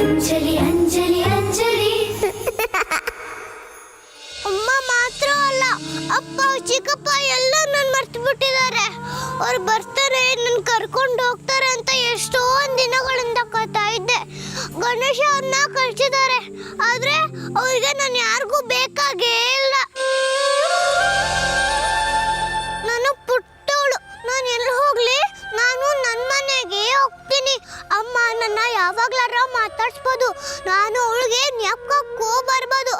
ಅಂಜಲಿ ಅಂಜಲಿ ಅಂಜಲಿ. ಅಮ್ಮ ಮಾತ್ರ ಅಲ್ಲ, ಅಪ್ಪ ಚಿಕ್ಕಪ್ಪ ಎಲ್ಲ ನನ್ನ ಮರ್ತು ಬಿಟ್ಟಿದ್ದಾರೆ. ಅವ್ರು ಬರ್ತಾರೆ, ನನ್ನ ಕರ್ಕೊಂಡು ಹೋಗ್ತಾರೆ ಅಂತ ಎಷ್ಟೊಂದು ದಿನಗಳಿಂದ ಕಾಯ್ತಾ ಇದ್ದೆ. ಗಣೇಶ ಅವ್ರನ್ನ ಕಳ್ಸಿದ್ದಾರೆ, ಆದ್ರೆ ಅವ್ರಿಗೆ ನಾನು ಯಾರಿಗೂ ಬೇಕಾಗೇ ಇಲ್ಲ. ನಾನು ಪುಟ್ಟವಳು, ನಾನು ಎಲ್ಲಿ ಹೋಗ್ಲಿ, ನಾನು ನನ್ನ ಮನೆಗೆ ಹೋಗ್ತೀನಿ. ಅಮ್ಮ ನನ್ನ ಯಾವಾಗ್ಲಾರ ಮಾತಾಡ್ಸ್ಬೋದು, ನಾನು ಅವಳಿಗೆ ನ್ಯಾಪಕ್ಕೂ ಬರ್ಬೋದು.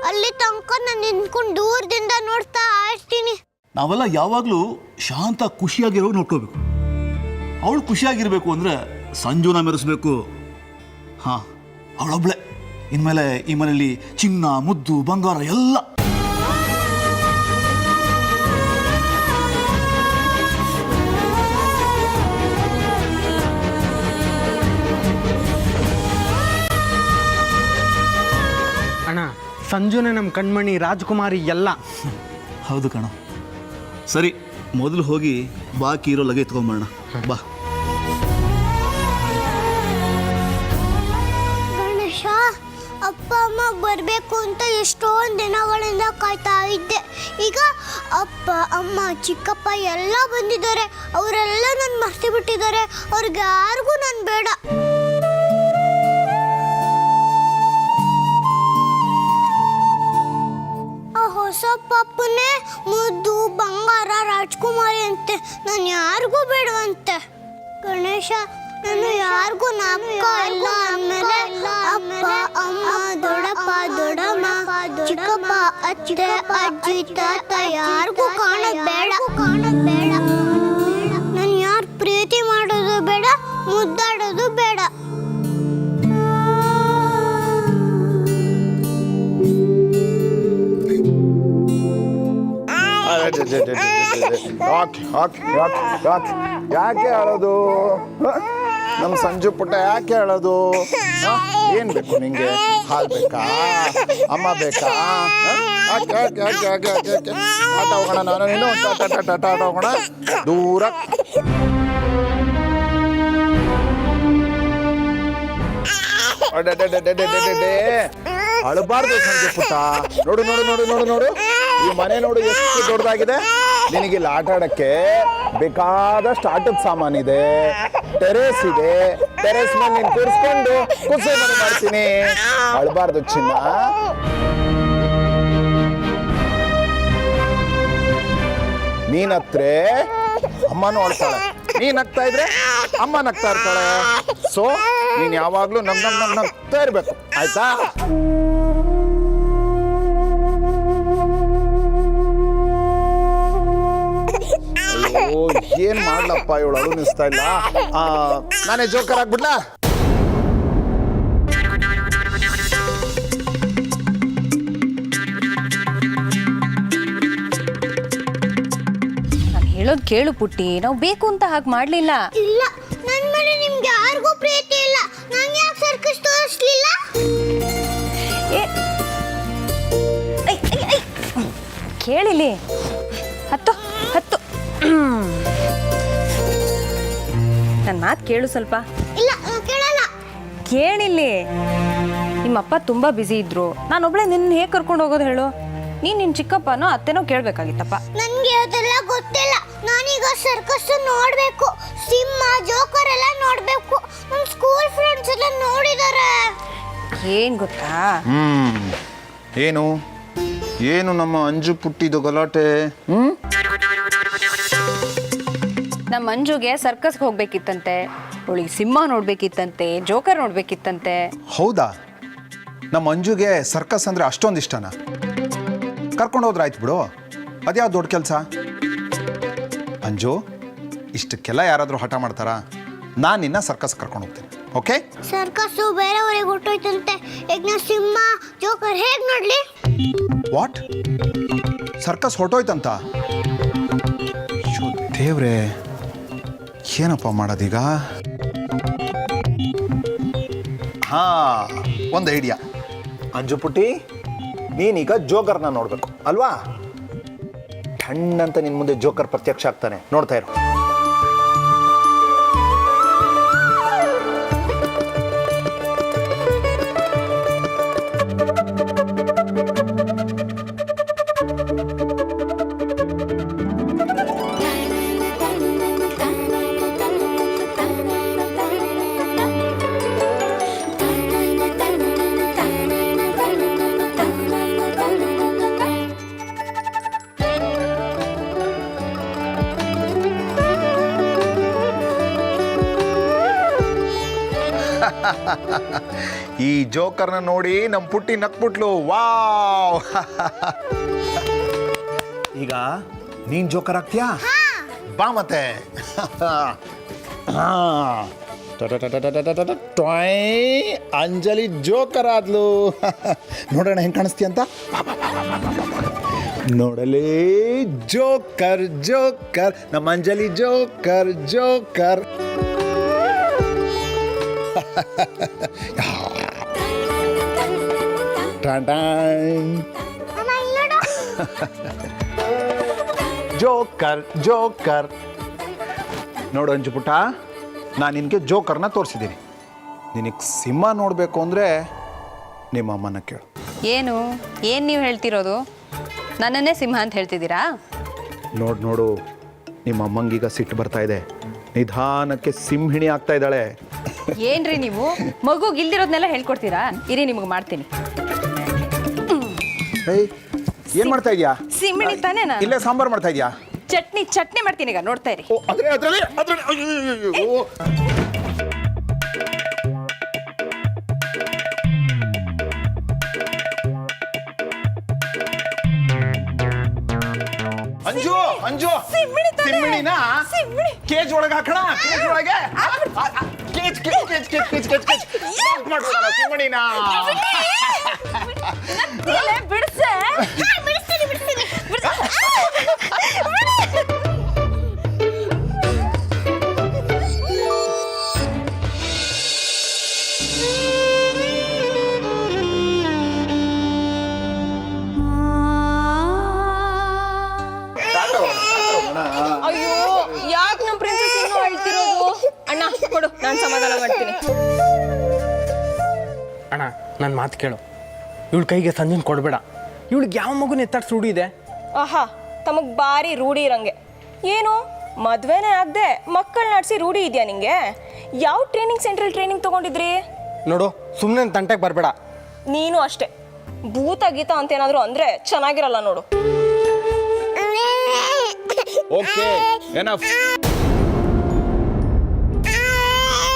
ಅಲ್ಲಿ ತನಕ ನಾನು ನಿಂತ್ಕೊಂಡು ದೂರದಿಂದ ನೋಡ್ತಾ ಇರ್ತೀನಿ. ನಾವೆಲ್ಲ ಯಾವಾಗಲೂ ಶಾಂತ ಖುಷಿಯಾಗಿರೋ ನೋಡ್ಕೋಬೇಕು. ಅವಳು ಖುಷಿಯಾಗಿರ್ಬೇಕು ಅಂದರೆ ಸಂಜುನ ಮೆರೆಸ್ಬೇಕು. ಹಾಂ, ಅವಳೊಬ್ಳೆ. ಇನ್ಮೇಲೆ ಈ ಮನೆಯಲ್ಲಿ ಚಿನ್ನ ಮುದ್ದು ಬಂಗಾರ ಎಲ್ಲ. ಅಣ್ಣ, ಸಂಜುನೇ ನಮ್ಮ ಕಣ್ಮಣಿ, ರಾಜ್ಕುಮಾರಿ ಎಲ್ಲ. ಹೌದು ಕಣ. ಸರಿ, ಮೊದಲು ಹೋಗಿ ಬಾಕಿ ಇರೋ ಲಗೇಜ್ ತೊಗೊಂಬರೋಣ ಬಾ. ಗಣೇಶ, ಅಪ್ಪ ಅಮ್ಮ ಬರಬೇಕು ಅಂತ ಎಷ್ಟೊಂದು ದಿನಗಳಿಂದ ಕಾಯ್ತಾ ಇದ್ದೆ. ಈಗ ಅಪ್ಪ ಅಮ್ಮ ಚಿಕ್ಕಪ್ಪ ಎಲ್ಲ ಬಂದಿದ್ದಾರೆ. ಅವರೆಲ್ಲ ನನ್ನ ಮರ್ತು ಬಿಟ್ಟಿದ್ದಾರೆ. ಅವ್ರಿಗೆ ಯಾರಿಗೂ ನಾನು ಬೇಡ. ಆ ಹೊಸ ಪಾಪನೇ ಮುದ್ದು ಬಂಗಾರ ರಾಜ್ಕುಮಾರಿ ಅಂತೆ, ನಾನು ಯಾರಿಗೂ ಬೇಡವಂತೆ. ಗಣೇಶ, ನಾನು ಯಾರಿಗೂ ನಾಪಕ ಇಲ್ಲ ಅಂದಮೇಲೆ ಅಪ್ಪ ಅಮ್ಮ ದೊಡ್ಡಪ್ಪ ದೊಡ್ಡಮ್ಮ ಚಿಕ್ಕಪ್ಪ ಅತ್ತೆ ಅಜ್ಜಿ ತಾತ ಯಾರಿಗೂ ಕಾಣೋದು ಬೇಡ. ನಾನು ಯಾರು ಪ್ರೀತಿ ಮಾಡೋದು ಬೇಡ, ಮುದ್ದಾಡೋದು ಬೇಡ. ಯಾಕೆ ಹೇಳೋದು? ನಮ್ಮ ಸಂಜು ಪುಟ್ಟ ಯಾಕೆ ಹೇಳೋದು? ಏನ್ ಬೇಕು ನಿಂಗೆ? ಹಾಲು ಬೇಕಾ? ಅಮ್ಮ ಬೇಕಾ? ಆಟ ಹೋಗೋಣ, ನಾನು ನೀನು ಆಟ ಹೋಗೋಣ ದೂರ. ಅಳಬಾರ್ದು ಸಂಜು ಪುಟ್ಟ. ನೋಡು ನೋಡು ನೋಡು ನೋಡು ನೋಡು, ಈ ಮನೆ ನೋಡು ಎಷ್ಟು ದೊಡ್ಡದಾಗಿದೆ. ನಿನಗಿಲ್ಲಿ ಆಟ ಆಡಕ್ಕೆ ಬೇಕಾದಷ್ಟು ಆಟದ ಸಾಮಾನಿದೆ. ಟೆರೇಸ್ ಇದೆ, ಟೆರೇಸ್ ಮೇಲೆ ನೀನು ಕೂರಿಸ್ಕೊಂಡು ಕುಸೆ ಮನೆ ಮಾಡ್ತೀನಿ. ಅಳಬಾರ್ದು ಚಿನ್ನ. ನೀನತ್ರೆ ಅಮ್ಮನೂ ಅಳ್ತಾಳೆ, ನೀನ್ ನಗ್ತಾ ಇದ್ರೆ ಅಮ್ಮ ನಗ್ತಾ ಇರ್ತಾಳೆ. ಸೊ ನೀನ್ ಯಾವಾಗ್ಲೂ ನಗ್ತಾ ಇರ್ಬೇಕು, ಆಯ್ತಾ? ಅಯ್ಯೋ, ಏನ್ ಮಾಡ್ಲಪ್ಪ, ಇವಳು ಅಳುನಿಸ್ತಾ ಇಲ್ಲ. ನಾನೇ ಜೋಕರ್ ಆಗ್ಬಿಡ್ಲಾ? ಹೇಳೋದು ಕೇಳು ಪುಟ್ಟಿ, ನಾವು ಬೇಕು ಅಂತ ಹಾಗೆ ಮಾಡಲಿಲ್ಲ. ಇಲ್ಲ, ನನ್ನ ಮೇಲೆ ನಿಮ್ಗೆ ಯಾರಿಗೂ ಪ್ರೀತಿ ಇಲ್ಲ. ನಾನು ಯಾಕೆ ಸರ್ಕಸ್ ತೋರಿಸ್ಲಿಲ್ಲ? ಕೇಳಿಲಿ, ಹತ್ತು ಹತ್ತು. ನನ್ನ ಮಾತು ಕೇಳು ಸ್ವಲ್ಪ. ಇಲ್ಲ, ಕೇಳಲ್ಲ. ಕೇಳಿಲ್ಲಿ, ನಿಮ್ಮಪ್ಪ ತುಂಬ ಬ್ಯುಸಿ ಇದ್ರು. ನಾನೊಬ್ಳೆ ನಿನ್ನ ಹೇಗೆ ಕರ್ಕೊಂಡು ಹೋಗೋದು ಹೇಳು? ನೀನು ನಿನ್ನ ಚಿಕ್ಕಪ್ಪನೋ ಅತ್ತೆನೋ ಕೇಳಬೇಕಾಗಿತ್ತಪ್ಪ. ನನಗೆ ಅದೆಲ್ಲ ಗೊತ್ತಿಲ್ಲ. ನಾನೀಗ ಸರ್ಕಸ್ ನೋಡಬೇಕು, ಸಿಂಹ ಜೋಕರ್ ಎಲ್ಲ ನೋಡಬೇಕು. ನನ್ನ ಸ್ಕೂಲ್ ಫ್ರೆಂಡ್ಸ್ ಎಲ್ಲ ನೋಡಿದ್ದಾರೆ. ಏನು ಗೊತ್ತಾ? ಏನು ಏನು ನಮ್ಮ ಅಂಜು ಪುಟ್ಟಿದು ಗಲಾಟೆ? ನಮ್ಮ ಮಂಜುಗೆ ಸರ್ಕಸ್ಗೆ ಹೋಗ್ಬೇಕಿತ್ತಂತೆ, ಅವಳಿಗೆ ಸಿಂಹ ನೋಡ್ಬೇಕಿತ್ತಂತೆ, ಜೋಕರ್ ನೋಡ್ಬೇಕಿತ್ತಂತೆ. ಹೌದಾ? ನಮ್ಮ ಮಂಜುಗೆ ಸರ್ಕಸ್ ಅಂದ್ರೆ ಅಷ್ಟೊಂದು ಇಷ್ಟನಾ? ಕರ್ಕೊಂಡು ಹೋದ್ರೆ ಆಯ್ತು ಬಿಡು, ಅದ್ಯಾವ ದೊಡ್ಡ ಕೆಲಸ. ಅಂಜು, ಇಷ್ಟಕ್ಕೆಲ್ಲ ಯಾರಾದರೂ ಹಠ ಮಾಡ್ತಾರಾ? ನಾನು ನಿನ್ನ ಸರ್ಕಸ್ ಕರ್ಕೊಂಡು ಹೋಗ್ತೀನಿ, ಓಕೆ? ಸರ್ಕಸ್ಸು ಬೇರೆಯವರಿಗೆ ಹೊಟ್ಟೋಯ್ತಂತೆ. ಈಗ ನಾ ಸಿಂಹ ಜೋಕರ್ ಹೇಗೆ ನೋಡ್ಲಿ? ವಾಟ್? ಸರ್ಕಸ್ ಹೊರಟೋಯ್ತಂತ? ದೇವ್ರೆ, ಏನಪ್ಪ ಮಾಡೋದೀಗ? ಹಾ, ಒಂದು ಐಡಿಯಾ. ಅಂಜು ಪುಟ್ಟಿ, ನೀನೀಗ ಜೋಕರ್ನ ನೋಡ್ಬೇಕು ಅಲ್ವಾ? ಠಣ್ಣಂತ ನಿನ್ ಮುಂದೆ ಜೋಕರ್ ಪ್ರತ್ಯಕ್ಷ ಆಗ್ತಾನೆ, ನೋಡ್ತಾ ಇರು. ಈ ಜೋಕರ್ನ ನೋಡಿ ನಮ್ಮ ಪುಟ್ಟಿ ನಕ್ಬಿಟ್ಲು. ವಾವ್. ಈಗ ನೀನ್ ಜೋಕರ್ ಆಗ್ತೀಯಾ? ಬಾ ಮತ್ತೆ. ಅಂಜಲಿ ಜೋಕರ್ ಆದ್ಲು. ನೋಡೋಣ ಹೆಂಗ್ ಕಾಣಿಸ್ತೀಯ ಅಂತ. ನೋಡಲೇ ಜೋಕರ್ ಜೋಕರ್, ನಮ್ಮ Anjali joker joker. Joker joker. ನೋಡು ಅಂಜು ಪುಟ್ಟ, ನಾನು ನಿನಗೆ ಜೋಕರ್ನ ತೋರಿಸಿದ್ದೀನಿ. ನಿನಗೆ ಸಿಂಹ ನೋಡಬೇಕು ಅಂದರೆ ನಿಮ್ಮ ಅಮ್ಮನ ಕೇಳು. ಏನು ನೀವು ಹೇಳ್ತಿರೋದು? ನನ್ನನ್ನೇ ಸಿಂಹ ಅಂತ ಹೇಳ್ತಿದ್ದೀರಾ? ನೋಡು ನಿಮ್ಮ ಅಮ್ಮಂಗೀಗ ಸಿಟ್ಟು ಬರ್ತಾ ಇದೆ. ನಿಧಾನಕ್ಕೆ ಸಿಂಹಿಣಿ ಆಗ್ತಾ ಇದ್ದಾಳೆ. ಏನ್ರಿ ನೀವು ಮಗುಗೆ ಇಲ್ದಿರೋದ್ನೆಲ್ಲ ಹೇಳ್ಕೊಡ್ತೀರಾ? ಇರಿ ನಿಮಗೆ ಮಾಡ್ತೀನಿ. ಏನ್ ಮಾಡ್ತಾ ಇದೀಯಾ? ಸಿಂಹಿಣಿ ತಾನೇ ನಾನು. ಇಲ್ಲೇ ಸಾಂಬಾರ್ ಮಾಡ್ತಾ ಇದೀಯಾ? ಚಟ್ನಿ ಮಾಡ್ತೀನಿ ಈಗ, ನೋಡ್ತಾ ಇರಿ. ಅಂಜು ಅಂಜು, ಸಿಂಹಿಣಿನ ಕೇಜ್ ಒಳಗೆ ಹಾಕೋಣ. ಕೇಜ್ ಒಳಗೆ ಮಾಡೋಣ ಸಿಂಹಿಣಿನ. ಬಿಡಿಸೆ. ಅಯ್ಯೋ, ಯಾಕೆ ನಮ್ಮ ಪ್ರಿನ್ಸೆಸ್ ಇನ್ನೂ ಅಳ್ತಿರೋದು? ಅಣ್ಣ ಕೊಡು, ನಾನು ಸಮಾಧಾನ ಮಾಡ್ತೀನಿ. ಅಣ್ಣ ನನ್ನ ಮಾತು ಕೇಳು. ಇವಳ ಕೈಗೆ ಸಂಜೆನ ಕೊಡಬೇಡ. ಇವಳಿಗೆ ಯಾವ ಮಗುನ ಎತ್ತಾಡ್ಸಿ ರೂಢಿ ಇದೆ? ಆಹಾ, ತಮಗೆ ಭಾರಿ ರೂಢಿ ಇರಂಗೆ. ಏನು ಮದುವೆನೇ ಆಗದೆ ಮಕ್ಕಳನ್ನ ಆಡಿಸಿ ರೂಢಿ ಇದೆಯಾ ನಿಂಗೆ? ಯಾವ ಟ್ರೈನಿಂಗ್ ಸೆಂಟ್ರಲ್ಲಿ ಟ್ರೈನಿಂಗ್ ತೊಗೊಂಡಿದ್ರಿ? ನೋಡು, ಸುಮ್ಮನೆ ತಂಟೆಗೆ ಬರಬೇಡ. ನೀನು ಅಷ್ಟೇ. ಭೂತ ಗೀತ ಅಂತ ಏನಾದರೂ ಅಂದರೆ ಚೆನ್ನಾಗಿರಲ್ಲ ನೋಡು. Okay, enough.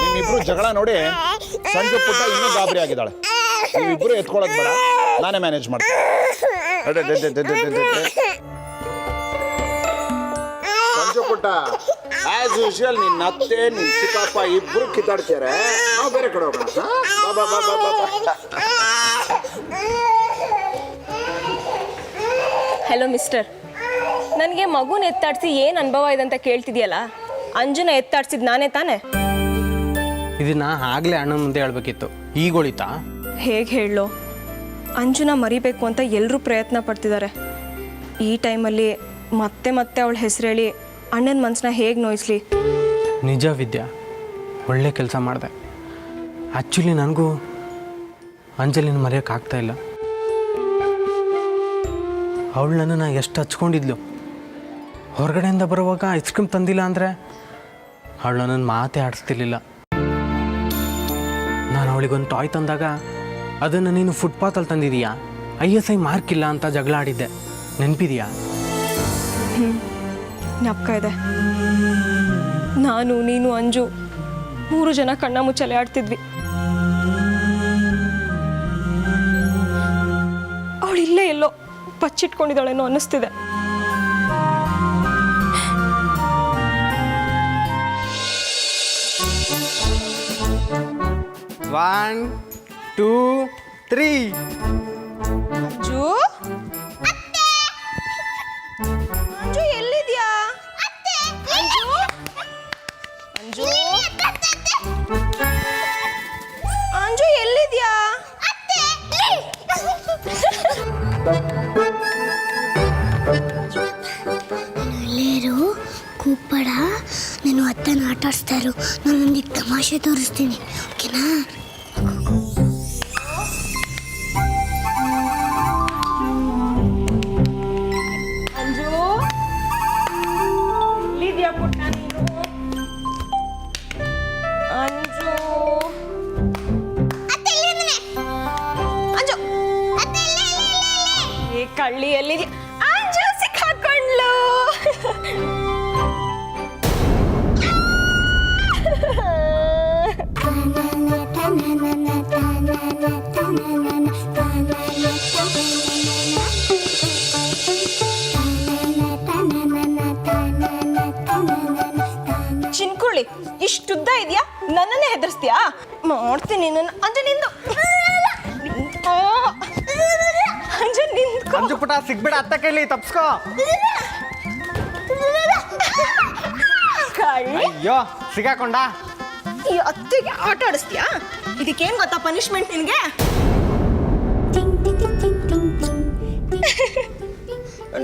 ನಿಮ್ಮಿಬ್ರು ಜಗಳ ನೋಡಿ ಸಂಜು ಪುಟ್ಟ ಇನ್ನೂ ಗಾಬರಿ ಆಗಿದ್ದಾಳೆ. ನೀವಿಬ್ರು ಎತ್ಕೊಳಕ್ ಬೇಡ, ನಾನೇ ಮ್ಯಾನೇಜ್ ಮಾಡ್ತೀನಿ. ಸಂಜು ಪುಟ್ಟ, ಆಸ್ ಯೂಶುವಲ್ ನಿನ್ನ ಅತ್ತೆ ನಿನ್ನ ಚಿಕ್ಕಪ್ಪ ಇಬ್ರು ಕಿತ್ತಾಡ್ತಾರೆ. ನಾವು ಬೇರೆ ಕಡೆ ಹೋಗೋಣ. ಹಲೋ ಮಿಸ್ಟರ್, ನನಗೆ ಮಗುನ ಎತ್ತಾಡ್ಸಿ ಏನು ಅನುಭವ ಇದೆ ಅಂತ ಕೇಳ್ತಿದ್ಯಲ್ಲ? ಅಂಜುನ ಎತ್ತಾಡ್ಸಿದ್ ನಾನೇ ತಾನೆ? ಇದನ್ನ ಆಗ್ಲೇ ಅಣ್ಣನ ಮುಂದೆ ಹೇಳ್ಬೇಕಿತ್ತು, ಈಗ ಹೊಳಿತಾ? ಹೇಗೆ ಹೇಳೋ? ಅಂಜುನ ಮರಿಬೇಕು ಅಂತ ಎಲ್ಲರೂ ಪ್ರಯತ್ನ ಪಡ್ತಿದ್ದಾರೆ. ಈ ಟೈಮಲ್ಲಿ ಮತ್ತೆ ಮತ್ತೆ ಅವಳ ಹೆಸರು ಹೇಳಿ ಅಣ್ಣನ ಮನಸ್ಸನ್ನ ಹೇಗೆ ನೋಯಿಸ್ಲಿ? ನಿಜ ವಿದ್ಯಾ, ಒಳ್ಳೆ ಕೆಲಸ ಮಾಡಿದೆ. ಆ್ಯಕ್ಚುಲಿ ನನಗೂ ಅಂಜಲಿನ ಮರೆಯೋಕ್ಕಾಗ್ತಾ ಇಲ್ಲ. ಅವಳು ನನ್ನನ್ನು ಎಷ್ಟು ಹಚ್ಕೊಂಡಿದ್ಲು. ಹೊರಗಡೆಯಿಂದ ಬರುವಾಗ ಐಸ್ ಕ್ರೀಮ್ ತಂದಿಲ್ಲ ಅಂದರೆ ಅವಳು ನನ್ನನ್ನು ಮಾತೇ ಆಡಿಸ್ತಿರ್ಲಿಲ್ಲ. ನಾನು ಅವಳಿಗೊಂದು ಟಾಯ್ ತಂದಾಗ ಅದನ್ನು ನೀನು ಫುಟ್ಪಾತಲ್ಲಿ ತಂದಿದೀಯಾ, ISI ಮಾರ್ಕ್ ಇಲ್ಲ ಅಂತ ಜಗಳ ಆಡಿದ್ದೆ, ನೆನಪಿದೆಯಾ? ಜ್ಞಾಪಕ ಇದೆ. ನಾನು, ನೀನು, ಅಂಜು 3 ಜನ ಕಣ್ಣ ಮುಚ್ಚಲೆ ಆಡ್ತಿದ್ವಿ. ಅವಳು ಇಲ್ಲೇ ಎಲ್ಲೋ ಬಚ್ಚಿಟ್ಕೊಂಡಿದ್ದಾಳೇನೋ ಅನ್ನಿಸ್ತಿದೆ. ಒನ್, 2, 3. ಅಂಜು, ಅಂಜು ಎಲ್ಲಿದ್ಯಾ? ಅಂಜು, ಅಂಜು, ಅಂಜು ಎಲ್ಲಿದ್ಯಾ? ಎಲ್ಲರೂ ಕೂಪಡ, ನಾನು ಅತ್ತನ ಆಟ ಆಡಿಸ್ತಾ ಇರು. ನಾನೊಂದಿಗೆ ತಮಾಷೆ ತೋರಿಸ್ತೀನಿ, ಓಕೆನಾ? ಅಂಜು, ಎಲ್ಲಿದ್ಯಾ ಪುಟ್ಟ ನೀನು? ಅಂಜು, ಅಂಜು, ಏ ಕಳ್ಳಿ ಎಲ್ಲಿದ್ಯಾ? ಅಂಜು ಸಿಕ್ಕಾಕೊಂಡ್ಲು. ಮಾಡ್ತೀನಿ ನನ್ನ ಅಂಜು ನಿಂದು ಅಂಜು ನಿಂತ್ಕೊ. ಅಂಜು ಪುಟ ಸಿಗ್ಬೇಡ, ಅತ್ತ ಕೇಳಿ ತಪ್ಸ್ಕೋ. ಅಯ್ಯೋ ಸಿಗಾಕೊಂಡ. ಈ ಅತ್ತಿಗೆ ಆಟ ಆಡಿಸ್ತೀಯಾ? ಇದಕ್ಕೇನ್ ಗೊತ್ತಾ ಪನಿಷ್ಮೆಂಟ್ ನಿನಗೆ?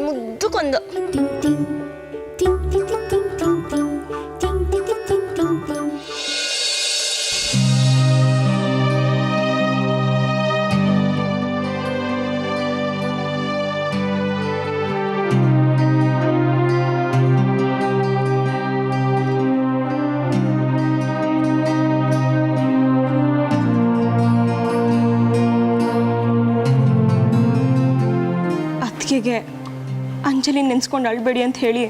ಮುದ್ದುಕೊಂದು ಅತ್ತಿಗೆಗೆ ಅಂಜಲಿ ನೆನ್ಸ್ಕೊಂಡು ಅಳ್ಬೇಡಿ ಅಂತ ಹೇಳಿ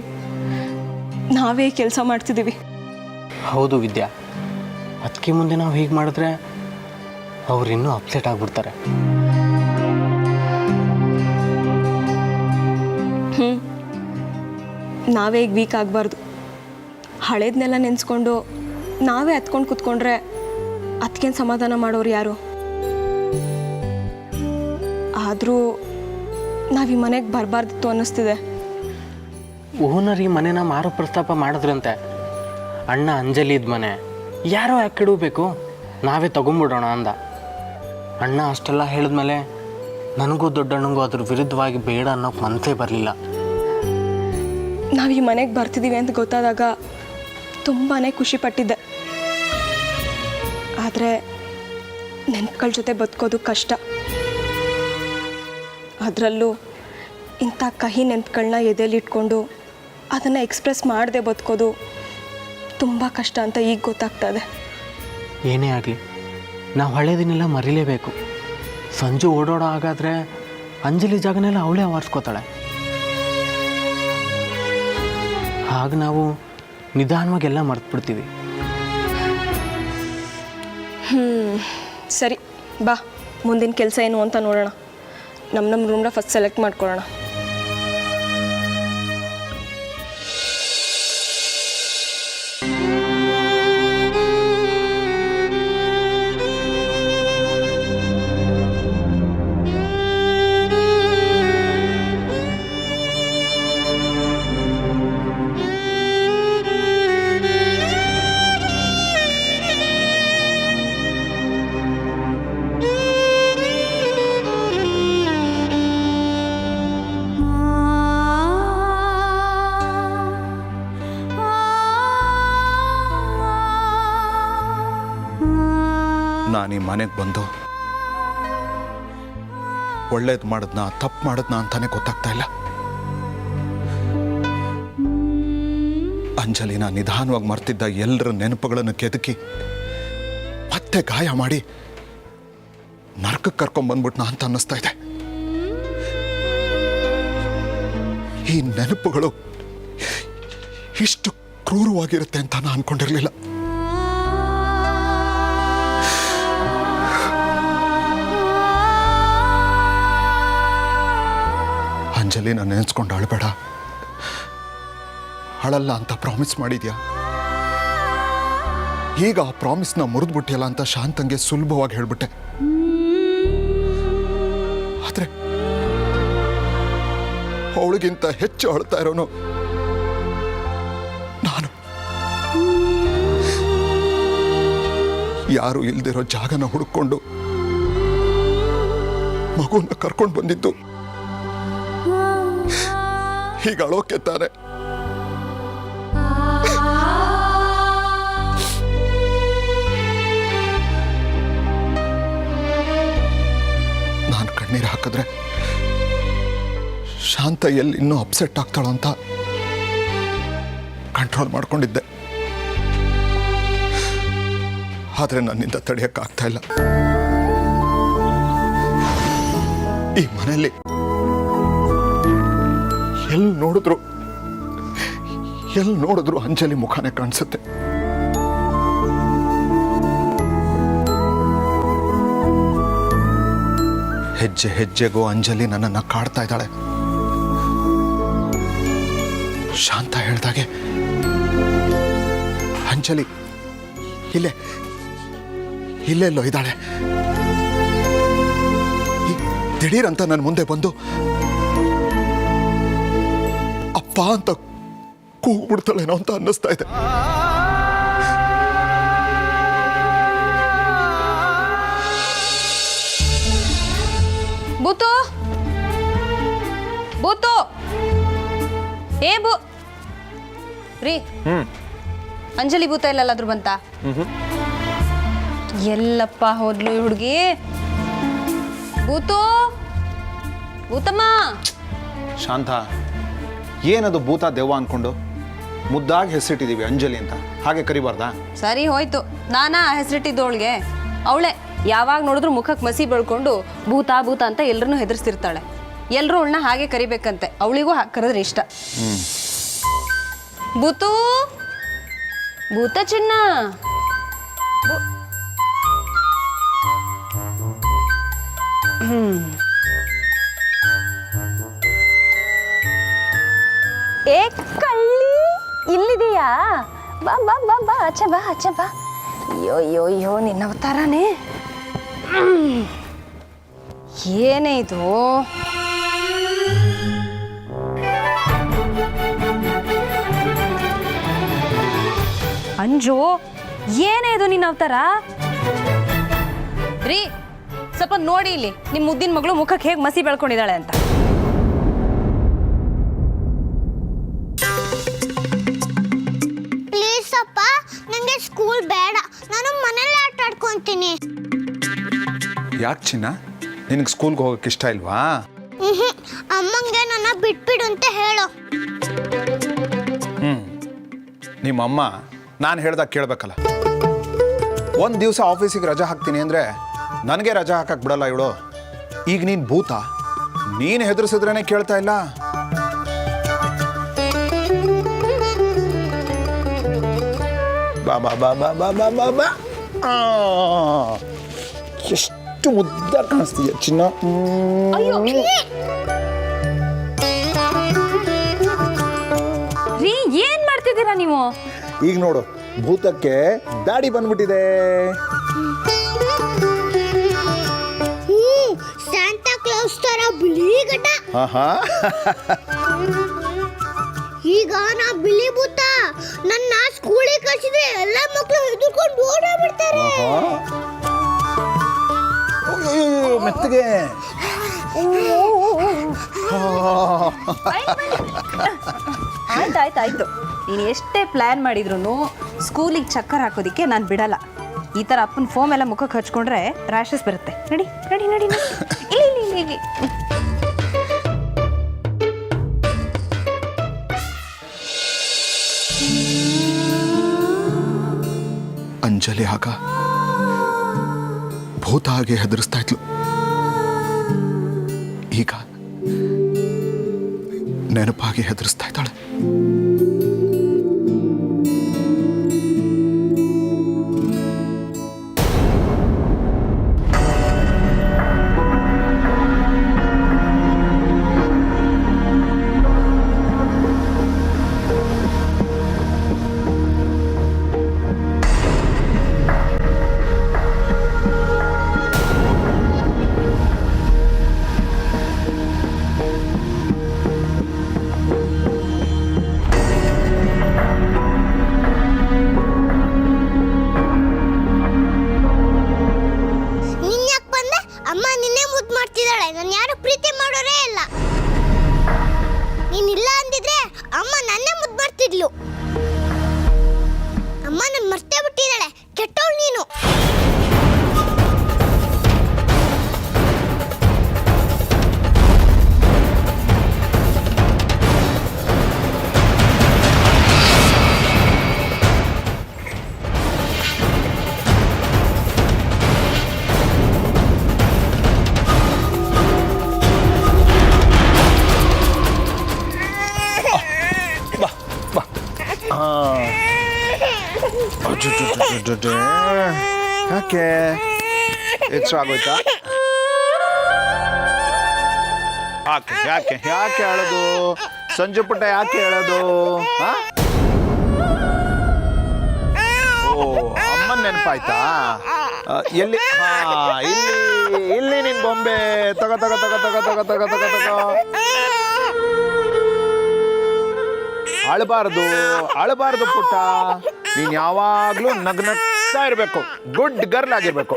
ನಾವೇ ಕೆಲಸ ಮಾಡ್ತಿದ್ದೀವಿ. ಹೌದು ವಿದ್ಯಾ, ಅದಕ್ಕೆ ಮುಂದೆ ನಾವು ಹೀಗೆ ಮಾಡಿದ್ರೆ ಅವ್ರು ಇನ್ನೂ ಅಪ್ಸೆಟ್ ಆಗಿಬಿಡ್ತಾರೆ. ನಾವೇ ಈಗ ವೀಕ್ ಆಗಬಾರ್ದು. ಹಳೇದನ್ನೆಲ್ಲ ನೆನೆಸ್ಕೊಂಡು ನಾವೇ ಹತ್ಕೊಂಡು ಕೂತ್ಕೊಂಡ್ರೆ ಅದಕ್ಕೇನು ಸಮಾಧಾನ ಮಾಡೋರು ಯಾರು? ಆದರೂ ನಾವು ಈ ಮನೆಗೆ ಬರಬಾರ್ದಿತ್ತು ಅನ್ನಿಸ್ತಿದೆ. ಓನರ್ ಈ ಮನೆನ ಮಾರೋ ಪ್ರಸ್ತಾಪ ಮಾಡಿದ್ರಂತೆ. ಅಣ್ಣ ಅಂಜಲಿ ಇದ್ದ ಮನೆ ಯಾರೋ ಯಾಕೆ ಕೆಡಬೇಕು, ನಾವೇ ತಗೊಂಬಿಡೋಣ ಅಂದ. ಅಣ್ಣ ಅಷ್ಟೆಲ್ಲ ಹೇಳಿದ್ಮೇಲೆ ನನಗೂ ದೊಡ್ಡಣ್ಣಂಗೂ ಅದ್ರ ವಿರುದ್ಧವಾಗಿ ಬೇಡ ಅನ್ನೋಕೆ ಮನಸ್ಸೇ ಬರಲಿಲ್ಲ. ನಾವು ಈ ಮನೆಗೆ ಬರ್ತಿದ್ದೀವಿ ಅಂತ ಗೊತ್ತಾದಾಗ ತುಂಬಾ ಖುಷಿ ಪಟ್ಟಿದ್ದೆ. ಆದರೆ ನೆನಪುಗಳ ಜೊತೆ ಬದುಕೋದು ಕಷ್ಟ. ಅದರಲ್ಲೂ ಇಂಥ ಕಹಿ ನೆನಪುಗಳನ್ನ ಎದೆಯಲ್ಲಿಟ್ಕೊಂಡು ಅದನ್ನು ಎಕ್ಸ್ಪ್ರೆಸ್ ಮಾಡದೆ ಬದುಕೋದು ತುಂಬ ಕಷ್ಟ ಅಂತ ಈಗ ಗೊತ್ತಾಗ್ತದೆ. ಏನೇ ಆಗಲಿ ನಾವು ಹಳೇದಿನೆಲ್ಲ ಮರಿಲೇಬೇಕು. ಸಂಜು ಓಡೋಡ ಹಾಗಾದರೆ ಅಂಜಲಿ ಜಾಗನೆಲ್ಲ ಅವಳೇ ಆವರಿಸ್ಕೋತಾಳೆ. ಹಾಗೆ ನಾವು ನಿಧಾನವಾಗೆಲ್ಲ ಮರ್ತ್ಬಿಡ್ತೀವಿ. ಸರಿ ಬಾ, ಮುಂದಿನ ಕೆಲಸ ಏನು ಅಂತ ನೋಡೋಣ. ನಮ್ಮ ರೂಮ್ನ ಫಸ್ಟ್ ಸೆಲೆಕ್ಟ್ ಮಾಡ್ಕೊಳ್ಳೋಣ. ನಾನು ಈ ಮನೆಗೆ ಬಂದು ಒಳ್ಳೇದು ಮಾಡಿದ್ನ ತಪ್ಪು ಮಾಡಿದ್ನ ಅಂತಾನೆ ಗೊತ್ತಾಗ್ತಾ ಇಲ್ಲ. ಅಂಜಲಿನ ನಿಧಾನವಾಗಿ ಮರ್ತಿದ್ದ ಎಲ್ಲರ ನೆನಪುಗಳನ್ನು ಕೆದಕಿ ಮತ್ತೆ ಗಾಯ ಮಾಡಿ ನರಕಕ್ಕೆ ಕರ್ಕೊಂಡ್ಬಂದ್ಬಿಟ್ನ ಅಂತ ಅನ್ನಿಸ್ತಾ ಇದೆ. ಈ ನೆನಪುಗಳು ಇಷ್ಟು ಕ್ರೂರವಾಗಿರುತ್ತೆ ಅಂತ ನಾನು ಅನ್ಕೊಂಡಿರ್ಲಿಲ್ಲ. ಅಂಜಲಿ ನಾನು ನೆನೆಸ್ಕೊಂಡು ಅಳಬೇಡ, ಅಳಲ್ಲ ಅಂತ ಪ್ರಾಮಿಸ್ ಮಾಡಿದ್ಯಾ? ಈಗ ಆ ಪ್ರಾಮಿಸ್ನ ಮುರಿದ್ಬಿಟ್ಟಿಯಲ್ಲ ಅಂತ ಶಾಂತಂಗೆ ಸುಲಭವಾಗಿ ಹೇಳ್ಬಿಟ್ಟೆ. ಆದ್ರೆ ಅವಳಿಗಿಂತ ಹೆಚ್ಚು ಅಳ್ತಾ ಇರೋನು ನಾನು. ಯಾರು ಇಲ್ದಿರೋ ಜಾಗನ ಹುಡುಕೊಂಡು ಮಗುನ ಕರ್ಕೊಂಡು ಬಂದಿದ್ದು ಹೀಗೆ ಅಳೋಕೆ ತಾನೆ. ನಾನು ಕಣ್ಣೀರು ಹಾಕಿದ್ರೆ ಶಾಂತ ಎಲ್ಲಿ ಇನ್ನೂ ಅಪ್ಸೆಟ್ ಆಗ್ತಾಳೋ ಅಂತ ಕಂಟ್ರೋಲ್ ಮಾಡ್ಕೊಂಡಿದ್ದೆ. ಆದ್ರೆ ನನ್ನಿಂದ ತಡೆಯಕ್ಕಾಗ್ತಾ ಇಲ್ಲ. ಈ ಮನೆಯಲ್ಲಿ ಎಲ್ಲಿ ನೋಡಿದ್ರು ಅಂಜಲಿ ಮುಖಾನೇ ಕಾಣಿಸುತ್ತೆ. ಹೆಜ್ಜೆ ಹೆಜ್ಜೆಗೂ ಅಂಜಲಿ ನನ್ನನ್ನು ಕಾಡ್ತಾ ಇದ್ದಾಳೆ. ಶಾಂತ ಹೇಳ್ದಾಗೆ ಇಲ್ಲೆಲ್ಲೋ ಇದ್ದಾಳೆ. ದಿಢೀರ್ ಅಂತ ನನ್ನ ಮುಂದೆ ಬಂದು ಅಪ್ಪ ಅಂತ ಕೂಗ್ಬಿಡ್ತಾಳೇನೋ ಅಂತ ಅನ್ನಿಸ್ತಾ ಇದೆ. ಬೂತು ಬೂತು ಏ ಬೂ ರೀ ಅಂಜಲಿ ಭೂತ ಎಲ್ಲಾದ್ರೂ ಬಂತ? ಎಲ್ಲಪ್ಪ ಹೋದ್ಲು ಈ ಹುಡುಗಿ? ಭೂತು ಭೂತಮ್ಮ. ಶಾಂತ, ಏನದು ಭೂತ ದೆವ್ವ ಅನ್ಕೊಂಡು ಮುದ್ದಾಗಿ ಹೆಸರಿಟ್ಟಿದೀವಿ ಅಂಜಲಿ ಅಂತ, ಹಾಗೆ ಕರಿಬಾರ್ದಾ? ಸರಿ ಹೋಯ್ತು, ನಾನಾ ಹೆಸರಿಟ್ಟಿದ್ದವಳಿಗೆ? ಅವಳೆ ಯಾವಾಗ ನೋಡಿದ್ರು ಮುಖಕ್ಕೆ ಮಸಿ ಬೆಳ್ಕೊಂಡು ಭೂತ ಭೂತ ಅಂತ ಎಲ್ಲರನ್ನೂ ಹೆದರ್ಸ್ತಿರ್ತಾಳೆ. ಎಲ್ಲರೂ ಅವಳನ್ನ ಹಾಗೆ ಕರಿಬೇಕಂತೆ, ಅವಳಿಗೂ ಕರೆದ್ರೆ ಇಷ್ಟ. ಭೂತು ಭೂತ ಚಿನ್ನ. ಏ ಕಳ್ಳಿ, ಇಲ್ಲಿದೆಯಾ? ಬಾ ಬಾ ಬಾ ಬಾ, ಆಚೆ ಬಾ ಆಚೆ ಬಾ. ಅಯ್ಯೋ ಅಯ್ಯೋ ಅಯ್ಯೋ, ನಿನ್ನ ಅವತಾರನೇ. ಏನೇ ಇದು? ಅಂಜು, ಏನೇ ಇದು ನಿನ್ನ ಅವತಾರ? ರೀ, ಸ್ವಲ್ಪ ನೋಡಿ ಇಲ್ಲಿ, ನಿಮ್ಮ ಮುದ್ದಿನ ಮಗಳು ಮುಖಕ್ಕೆ ಹೇಗೆ ಮಸಿ ಬೆಳ್ಕೊಂಡಿದ್ದಾಳೆ ಅಂತ. ಪ್ಲೀಸ್ ಅಪ್ಪ, ನನಗೆ ಸ್ಕೂಲ್ ಬೇಡ, ನಾನು ಮನೇಲಿ ಆಟ ಆಡ್ಕೊಂತೀನಿ. ಯಾಕೆ ಚಿನ್ನ, ನಿನಗೆ ಸ್ಕೂಲ್ಗೆ ಹೋಗಕ್ಕೆ ಇಷ್ಟ ಇಲ್ವಾ? ಅಮ್ಮಂಗೆ ನನ್ನ ಬಿಟ್ಬಿಡು ಅಂತ ಹೇಳು. ನಿಮ್ಮಮ್ಮ ನಾನು ಹೇಳ್ದಾಗ ಕೇಳಬೇಕಲ್ಲ. ಒಂದು ದಿವಸ ಆಫೀಸಿಗೆ ರಜಾ ಹಾಕ್ತೀನಿ ಅಂದರೆ ನನಗೆ ರಜಾ ಹಾಕಕ್ಕೆ ಬಿಡಲ್ಲ ಇವಳು. ಈಗ ನೀನು ಭೂತ, ನೀನು ಹೆದರ್ಸಿದ್ರೇ ಕೇಳ್ತಾ ಇಲ್ಲ. ಬಾ ಬಾ ಬಾ ಬಾ ಬಾ ಬಾ ಬಾ ಬಾ. ಎಷ್ಟು ಮುದ್ದಾಗಿ ಕಾಣಿಸ್ತೀಯ ಚಿನ್ನ. ರೀ, ಏನ್ ಮಾಡ್ತಿದ್ದೀರಾ ನೀವು? ಈಗ ನೋಡು, ಭೂತಕ್ಕೆ ದಾಡಿ ಬಂದ್ಬಿಟ್ಟಿದೆ. ಸ್ಯಾಂಟಾ ಕ್ಲಾಸ್ ತರ ಬಿಳಿ ಗಡ್ಡ. ಈಗ ನಾ ಬಿಳಿ ಭೂತ, ನನ್ನ ಸ್ಕೂಲಿಗೆ ಕಳಿಸಿದ್ರೆ ಎಲ್ಲ ಮಕ್ಕಳು ಹೆದರ್ಕೊಂಡು ಓಡಾಡ್ಬಿಡ್ತಾರೆ. ಮೆತ್ತಗೆ. ಆಯ್ತಾಯ್ತಾಯ್ತು, ನೀನು ಎಷ್ಟೇ ಪ್ಲ್ಯಾನ್ ಮಾಡಿದ್ರು ಸ್ಕೂಲಿಗೆ ಚಕ್ಕರ್ ಹಾಕೋದಿಕ್ಕೆ ನಾನು ಬಿಡಲ್ಲ. ಈ ಥರ ಅಪ್ಪನ ಫೋಮ್ ಎಲ್ಲ ಮುಖಕ್ಕೆ ಹಚ್ಕೊಂಡ್ರೆ ರ್ಯಾಷಸ್ ಬರುತ್ತೆ. ನಡಿ ನಡಿ ನಡಿ ನಡಿ. ಇಲ್ಲಿ ಇಲ್ಲಿ ಇಲ್ಲಿ. ಅಂಜಲಿ ಆಗ ಭೂತ ಹಾಗೆ ಹೆದರಿಸ್ತಾ ಇದ್ಲು. ಈಗ ನೆನಪಾಗಿ ಹೆದರಿಸ್ತಾ ಇದ್ದಾಳೆ. ನಾನು ಯಾರು ಪ್ರೀತಿ ಮಾಡೋರೇ ಇಲ್ಲ. ನೀನಿಲ್ಲ ಅಂದಿದ್ರೆ ಅಮ್ಮ ನನ್ನೇ ಮುದ್ದು ಮಾಡ್ತಿದ್ಲು. ಅಮ್ಮ ನನ್ನ ಮರ್ತೇ ಬಿಟ್ಟಿದ್ದಾಳೆ. ಕೆಟ್ಟವಳು ನೀನು. ಯಾಕೆ ಹೆಚ್ಚು ಆಗೋಯ್ತಾ? ಯಾಕೆ ಯಾಕೆ ಯಾಕೆ ಹೇಳೋದು? ಸಂಜೆ ಪುಟ್ಟ ಯಾಕೆ ಹೇಳೋದು? ಓ, ಅಮ್ಮನ ನೆನಪಾಯ್ತಾ? ಎಲ್ಲಿ? ಇಲ್ಲಿ ನಿನ್ ಬೊಂಬೆ. ತಗೋ ತಗೋ ತಗೋ ತಗೋ ತಗೋ ತಗೋ ತಗೋ ತಗೋ. ಅಳಬಾರ್ದು ಪುಟ್ಟ. ನೀನ್ ಯಾವಾಗ್ಲೂ ನಗ್ನಗ್ತಾ ಇರ್ಬೇಕು. ಗುಡ್ ಗರ್ಲ್ ಆಗಿರ್ಬೇಕು.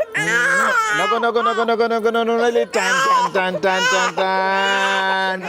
ನಗು ನಗು ನಗು ನಗು ನಗು ನಗು ನಗು. ಟಾನ್ ಟಾನ್ ಟಾನ್ ಟಾನ್ ಟಾನ್ ಟಾನ್.